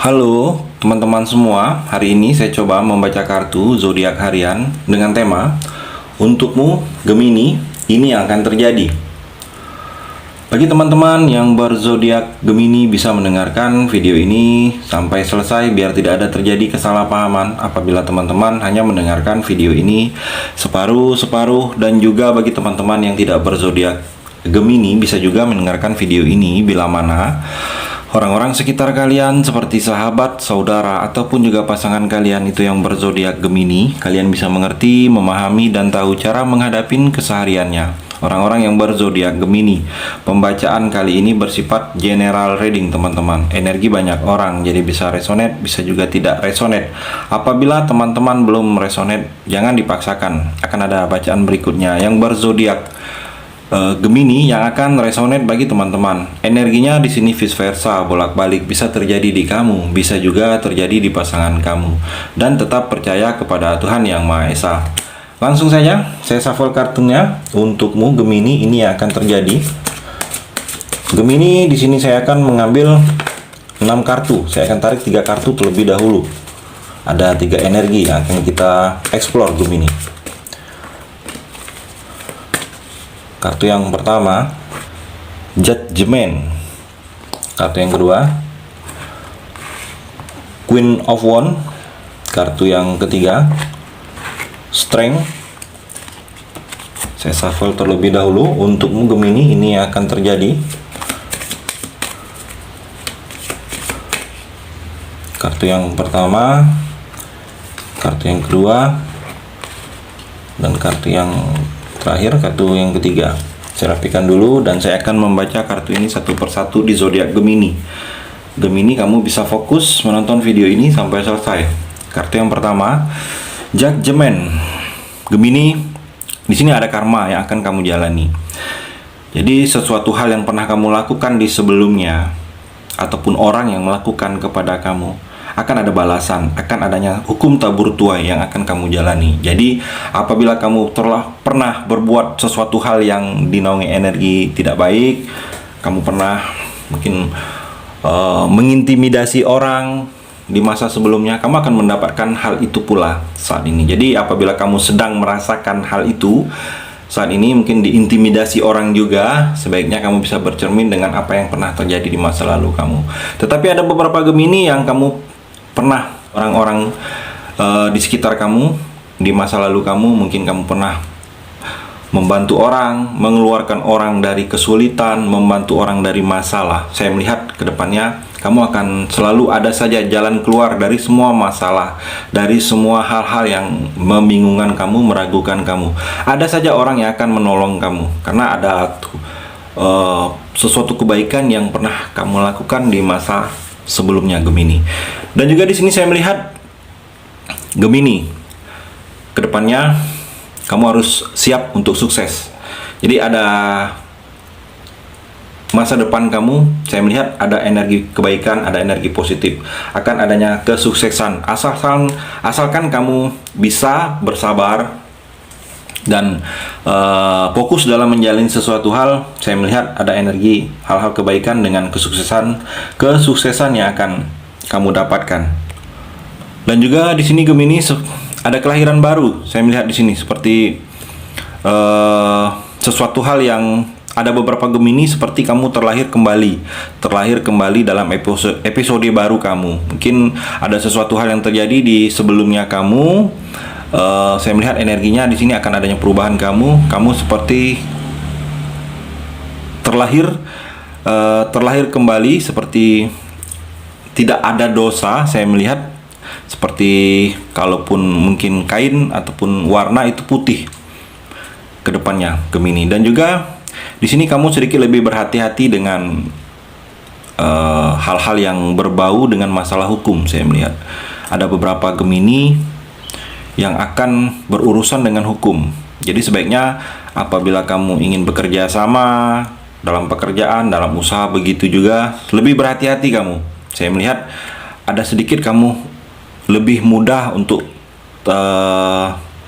Halo teman-teman semua, hari ini saya coba membaca kartu zodiak harian dengan tema untukmu Gemini, ini yang akan terjadi. Bagi teman-teman yang berzodiak Gemini bisa mendengarkan video ini sampai selesai biar tidak ada terjadi kesalahpahaman apabila teman-teman hanya mendengarkan video ini separuh-separuh, dan juga bagi teman-teman yang tidak berzodiak Gemini bisa juga mendengarkan video ini bila mana orang-orang sekitar kalian seperti sahabat, saudara, ataupun juga pasangan kalian itu yang berzodiak Gemini, kalian bisa mengerti, memahami, dan tahu cara menghadapi kesehariannya. Orang-orang yang berzodiak Gemini, pembacaan kali ini bersifat general reading teman-teman. Energi banyak orang, jadi bisa resonate, bisa juga tidak resonate. Apabila teman-teman belum resonate, jangan dipaksakan. Akan ada bacaan berikutnya yang berzodiak Gemini yang akan resonate bagi teman-teman. Energinya di sini vice versa, bolak-balik, bisa terjadi di kamu, bisa juga terjadi di pasangan kamu. Dan tetap percaya kepada Tuhan Yang Maha Esa. Langsung saja saya shuffle kartunya untukmu Gemini, ini yang akan terjadi. Gemini, di sini saya akan mengambil 6 kartu. Saya akan tarik 3 kartu terlebih dahulu. Ada 3 energi yang akan kita explore Gemini. Kartu yang pertama, Judgment. Kartu yang kedua, Queen of Wands. Kartu yang ketiga, Strength. Saya shuffle terlebih dahulu untukmu Gemini, ini yang akan terjadi. Kartu yang pertama, kartu yang kedua, dan kartu yang terakhir, kartu yang ketiga. Saya rapikan dulu dan saya akan membaca kartu ini satu persatu di zodiak Gemini. Gemini, kamu bisa fokus menonton video ini sampai selesai. Kartu yang pertama, Judgment. Gemini, di sini ada karma yang akan kamu jalani. Jadi sesuatu hal yang pernah kamu lakukan di sebelumnya ataupun orang yang melakukan kepada kamu, akan ada balasan, akan adanya hukum tabur tuai yang akan kamu jalani. Jadi apabila kamu telah pernah berbuat sesuatu hal yang dinaungi energi tidak baik, kamu pernah mungkin mengintimidasi orang di masa sebelumnya, kamu akan mendapatkan hal itu pula saat ini. Jadi apabila kamu sedang merasakan hal itu saat ini, mungkin diintimidasi orang juga, sebaiknya kamu bisa bercermin dengan apa yang pernah terjadi di masa lalu kamu. Tetapi ada beberapa Gemini yang kamu pernah, orang-orang di sekitar kamu di masa lalu kamu, mungkin kamu pernah membantu orang, mengeluarkan orang dari kesulitan, membantu orang dari masalah. Saya melihat ke depannya kamu akan selalu ada saja jalan keluar dari semua masalah, dari semua hal-hal yang membingungkan kamu, meragukan kamu. Ada saja orang yang akan menolong kamu karena ada sesuatu kebaikan yang pernah kamu lakukan di masa sebelumnya Gemini. Dan juga di sini saya melihat Gemini, kedepannya kamu harus siap untuk sukses. Jadi ada masa depan kamu, saya melihat ada energi kebaikan, ada energi positif, akan adanya kesuksesan. Asalkan kamu bisa bersabar dan fokus dalam menjalin sesuatu hal, saya melihat ada energi hal-hal kebaikan dengan kesuksesan yang akan kamu dapatkan. Dan juga di sini Gemini ada kelahiran baru. Saya melihat di sini seperti sesuatu hal yang ada beberapa Gemini seperti kamu terlahir kembali dalam episode baru kamu. Mungkin ada sesuatu hal yang terjadi di sebelumnya kamu. Saya melihat energinya di sini akan adanya perubahan kamu seperti terlahir kembali, seperti tidak ada dosa. Saya melihat seperti kalaupun mungkin kain ataupun warna itu putih ke depannya Gemini. Dan juga di sini kamu sedikit lebih berhati-hati dengan hal-hal yang berbau dengan masalah hukum. Saya melihat ada beberapa Gemini yang akan berurusan dengan hukum. Jadi sebaiknya apabila kamu ingin bekerja sama dalam pekerjaan, dalam usaha, begitu juga lebih berhati-hati kamu. Saya melihat ada sedikit kamu lebih mudah untuk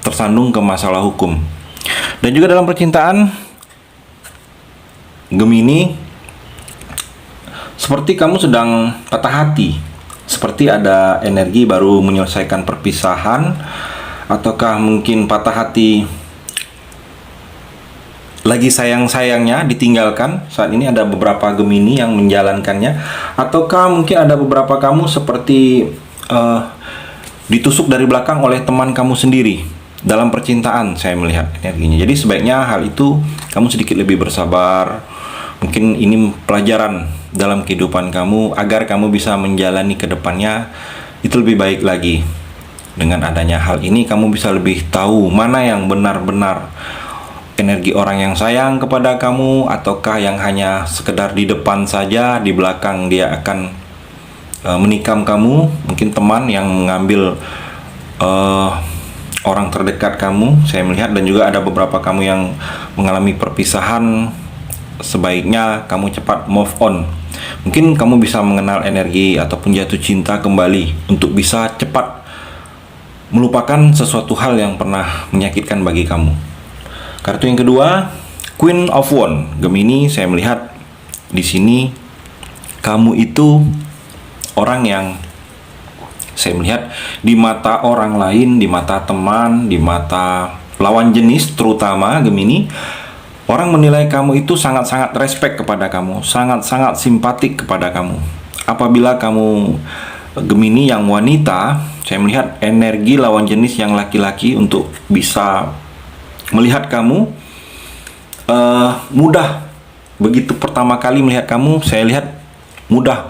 tersandung ke masalah hukum. Dan juga dalam percintaan Gemini, seperti kamu sedang patah hati, seperti ada energi baru menyelesaikan perpisahan, ataukah mungkin patah hati, lagi sayang-sayangnya ditinggalkan. Saat ini ada beberapa Gemini yang menjalankannya, ataukah mungkin ada beberapa kamu seperti ditusuk dari belakang oleh teman kamu sendiri dalam percintaan. Saya melihat energinya. Jadi sebaiknya hal itu kamu sedikit lebih bersabar. Mungkin ini pelajaran dalam kehidupan kamu agar kamu bisa menjalani ke depannya itu lebih baik lagi. Dengan adanya hal ini kamu bisa lebih tahu mana yang benar-benar energi orang yang sayang kepada kamu, ataukah yang hanya sekedar di depan saja, di belakang dia akan menikam kamu. Mungkin teman yang mengambil orang terdekat kamu, saya melihat. Dan juga ada beberapa kamu yang mengalami perpisahan. Sebaiknya kamu cepat move on. Mungkin kamu bisa mengenal energi ataupun jatuh cinta kembali untuk bisa cepat melupakan sesuatu hal yang pernah menyakitkan bagi kamu. Kartu yang kedua, Queen of Wands. Gemini, saya melihat di sini kamu itu orang yang saya melihat di mata orang lain, di mata teman, di mata lawan jenis terutama Gemini, orang menilai kamu itu sangat-sangat respect kepada kamu, sangat-sangat simpatik kepada kamu. Apabila kamu Gemini yang wanita, saya melihat energi lawan jenis yang laki-laki untuk bisa melihat kamu mudah. Begitu pertama kali melihat kamu, saya lihat mudah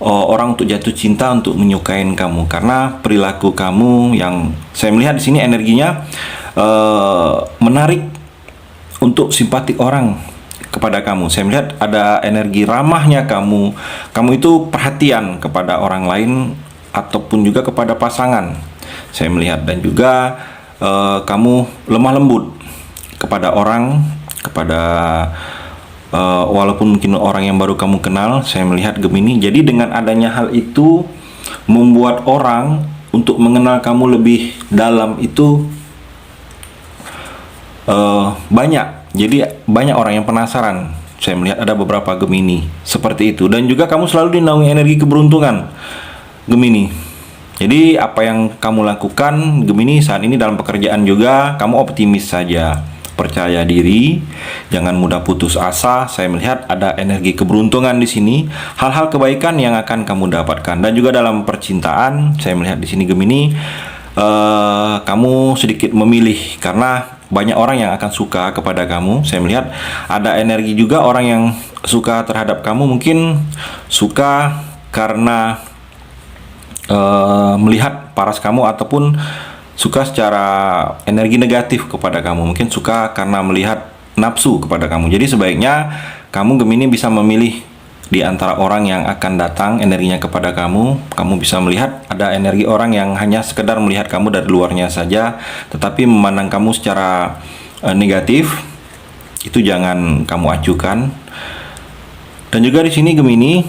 orang untuk jatuh cinta, untuk menyukain kamu karena perilaku kamu yang saya melihat di sini energinya menarik untuk simpatik orang kepada kamu. Saya melihat ada energi ramahnya kamu. Kamu itu perhatian kepada orang lain ataupun juga kepada pasangan. Saya melihat, dan juga kamu lemah lembut kepada orang, kepada walaupun mungkin orang yang baru kamu kenal. Saya melihat Gemini. Jadi dengan adanya hal itu membuat orang untuk mengenal kamu lebih dalam itu banyak. Jadi banyak orang yang penasaran. Saya melihat ada beberapa Gemini seperti itu. Dan juga kamu selalu dinaungi energi keberuntungan Gemini. Jadi apa yang kamu lakukan Gemini saat ini dalam pekerjaan juga, kamu optimis saja, percaya diri, jangan mudah putus asa. Saya melihat ada energi keberuntungan di sini, hal-hal kebaikan yang akan kamu dapatkan. Dan juga dalam percintaan, saya melihat di sini Gemini, kamu sedikit memilih karena banyak orang yang akan suka kepada kamu. Saya melihat ada energi juga orang yang suka terhadap kamu, mungkin suka karena melihat paras kamu, ataupun suka secara energi negatif kepada kamu, mungkin suka karena melihat nafsu kepada kamu. Jadi sebaiknya kamu Gemini bisa memilih di antara orang yang akan datang energinya kepada kamu. Kamu bisa melihat ada energi orang yang hanya sekedar melihat kamu dari luarnya saja, tetapi memandang kamu secara negatif. Itu jangan kamu acukan. Dan juga di sini Gemini,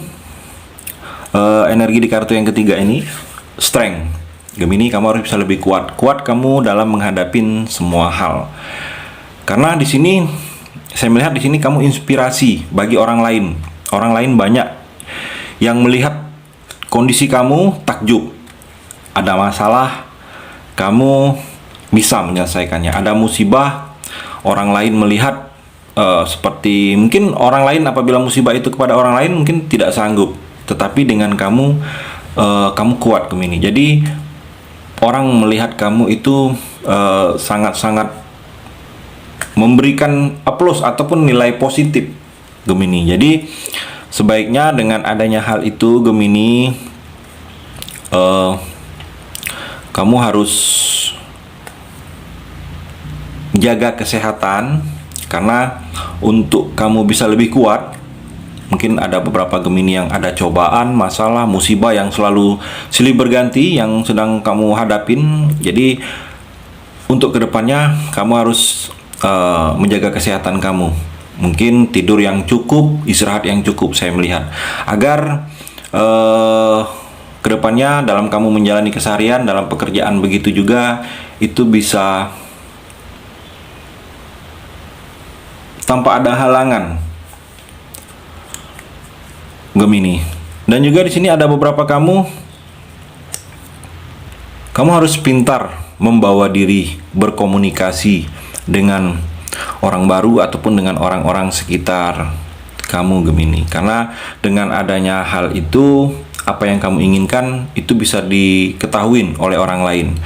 energi di kartu yang ketiga ini, strength. Gemini, kamu harus bisa lebih kuat. Kuat kamu dalam menghadapi semua hal. Karena di sini saya melihat di sini kamu inspirasi bagi orang lain. Orang lain banyak yang melihat kondisi kamu takjub. Ada masalah, kamu bisa menyelesaikannya. Ada musibah, orang lain melihat seperti mungkin orang lain apabila musibah itu kepada orang lain mungkin tidak sanggup. Tetapi dengan kamu, kamu kuat Gemini. Jadi orang melihat kamu itu sangat-sangat memberikan aplaus ataupun nilai positif Gemini. Jadi sebaiknya dengan adanya hal itu Gemini, kamu harus jaga kesehatan. Karena untuk kamu bisa lebih kuat, mungkin ada beberapa Gemini yang ada cobaan, masalah, musibah yang selalu silih berganti yang sedang kamu hadapin. Jadi untuk kedepannya kamu harus menjaga kesehatan kamu. Mungkin tidur yang cukup, istirahat yang cukup, saya melihat. Agar kedepannya dalam kamu menjalani keseharian, dalam pekerjaan begitu juga, itu bisa tanpa ada halangan Gemini. Dan juga di sini ada beberapa kamu Kamu harus pintar membawa diri berkomunikasi dengan orang baru ataupun dengan orang-orang sekitar kamu, Gemini. Karena dengan adanya hal itu, apa yang kamu inginkan itu bisa diketahui oleh orang lain.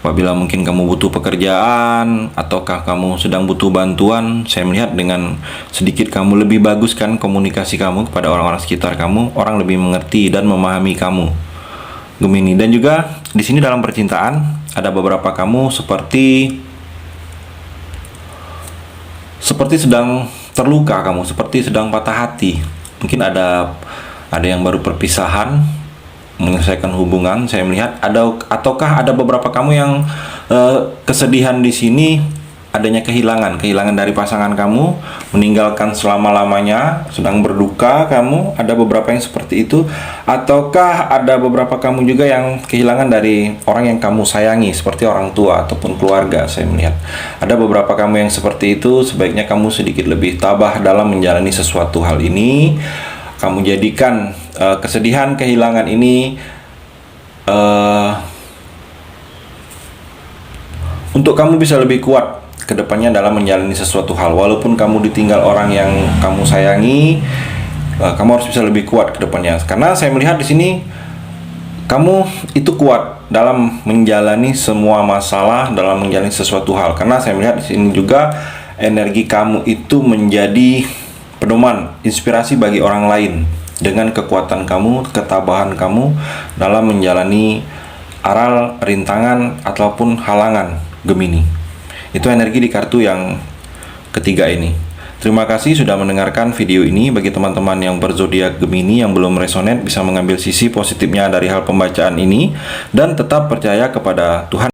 Apabila mungkin kamu butuh pekerjaan ataukah kamu sedang butuh bantuan, saya melihat dengan sedikit kamu lebih baguskan komunikasi kamu kepada orang-orang sekitar kamu, orang lebih mengerti dan memahami kamu, Gemini. Dan juga di sini dalam percintaan ada beberapa kamu seperti sedang terluka, kamu seperti sedang patah hati. Mungkin ada yang baru perpisahan, menyelesaikan hubungan. Saya melihat ataukah ada beberapa kamu yang kesedihan di sini adanya kehilangan dari pasangan kamu, meninggalkan selama-lamanya, sedang berduka kamu. Ada beberapa yang seperti itu. Ataukah ada beberapa kamu juga yang kehilangan dari orang yang kamu sayangi, seperti orang tua ataupun keluarga. Saya melihat ada beberapa kamu yang seperti itu. Sebaiknya kamu sedikit lebih tabah dalam menjalani sesuatu hal ini. Kamu jadikan kesedihan kehilangan ini untuk kamu bisa lebih kuat ke depannya dalam menjalani sesuatu hal. Walaupun kamu ditinggal orang yang kamu sayangi, kamu harus bisa lebih kuat ke depannya. Karena saya melihat di sini kamu itu kuat dalam menjalani semua masalah, dalam menjalani sesuatu hal. Karena saya melihat di sini juga energi kamu itu menjadi pedoman, inspirasi bagi orang lain dengan kekuatan kamu, ketabahan kamu dalam menjalani aral, rintangan ataupun halangan, Gemini. Itu energi di kartu yang ketiga ini. Terima kasih sudah mendengarkan video ini. Bagi teman-teman yang berzodiak Gemini yang belum resonate, bisa mengambil sisi positifnya dari hal pembacaan ini dan tetap percaya kepada Tuhan.